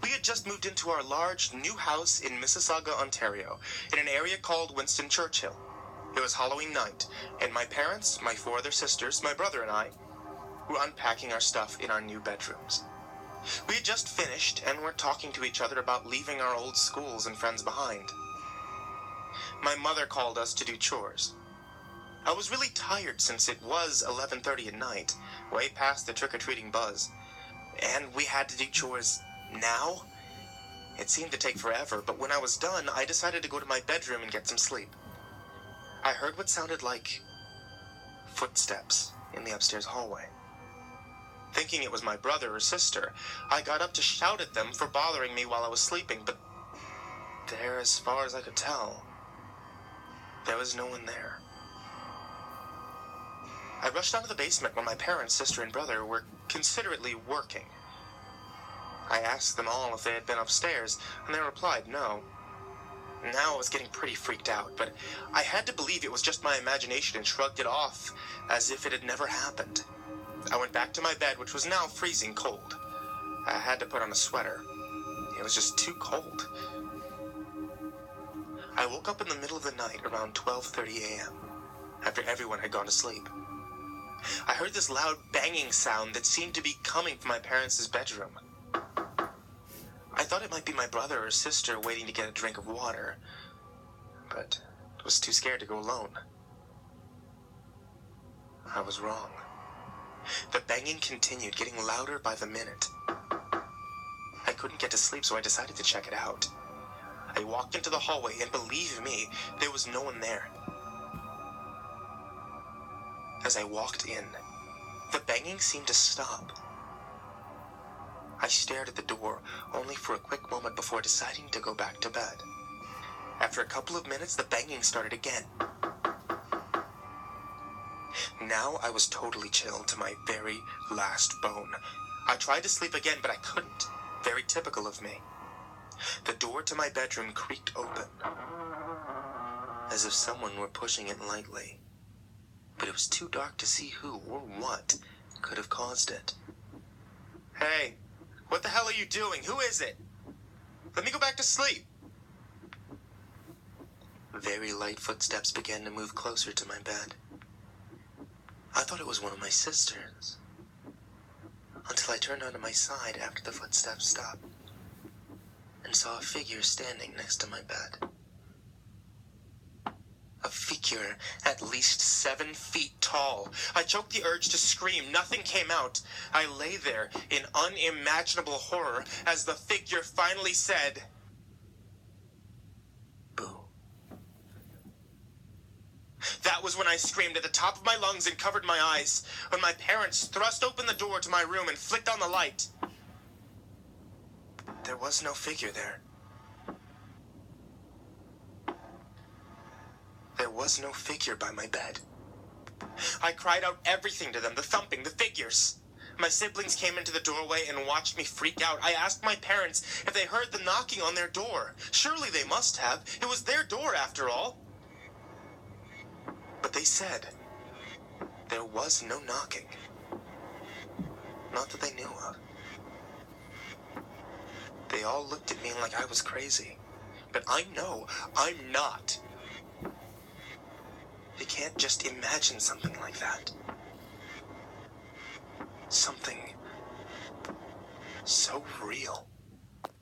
We had just moved into our large new house in Mississauga, Ontario, in an area called Winston Churchill. It was Halloween night, and my parents, my 4 other sisters, my brother and I were unpacking our stuff in our new bedrooms. We had just finished and were talking to each other about leaving our old schools and friends behind. My mother called us to do chores. I was really tired since it was 11:30 at night, way past the trick-or-treating buzz, and we had to do chores now. It seemed to take forever, but when I was done, I decided to go to my bedroom and get some sleep. I heard what sounded like footsteps in the upstairs hallway. Thinking it was my brother or sister, I got up to shout at them for bothering me while I was sleeping, but there, as far as I could tell, there was no one there. I rushed down to the basement where my parents, sister, and brother were considerately working. I asked them all if they had been upstairs, and they replied no. Now I was getting pretty freaked out, but I had to believe it was just my imagination and shrugged it off as if it had never happened. I went back to my bed, which was now freezing cold. I had to put on a sweater. It was just too cold. I woke up in the middle of the night around 12:30 a.m., after everyone had gone to sleep. I heard this loud banging sound that seemed to be coming from my parents' bedroom. I thought it might be my brother or sister waiting to get a drink of water, but I was too scared to go alone. I was wrong. The banging continued, getting louder by the minute. I couldn't get to sleep, so I decided to check it out. I walked into the hallway, and believe me, there was no one there. As I walked in, the banging seemed to stop. I stared at the door, only for a quick moment before deciding to go back to bed. After a couple of minutes, the banging started again. Now I was totally chilled to my very last bone. I tried to sleep again, but I couldn't. Very typical of me. The door to my bedroom creaked open, as if someone were pushing it lightly. But it was too dark to see who or what could have caused it. Hey, what the hell are you doing? Who is it? Let me go back to sleep. Very light footsteps began to move closer to my bed. I thought it was one of my sisters, until I turned onto my side after the footsteps stopped and saw a figure standing next to my bed. A figure at least 7 feet tall. I choked the urge to scream. Nothing came out. I lay there in unimaginable horror as the figure finally said, "Boo." That was when I screamed at the top of my lungs and covered my eyes, when my parents thrust open the door to my room and flicked on the light. There was no figure there. There was no figure by my bed. I cried out everything to them, the thumping, the figures. My siblings came into the doorway and watched me freak out. I asked my parents if they heard the knocking on their door. Surely they must have. It was their door after all. But they said there was no knocking. Not that they knew of. They all looked at me like I was crazy. But I know I'm not. You can't just imagine something like that. Something so real.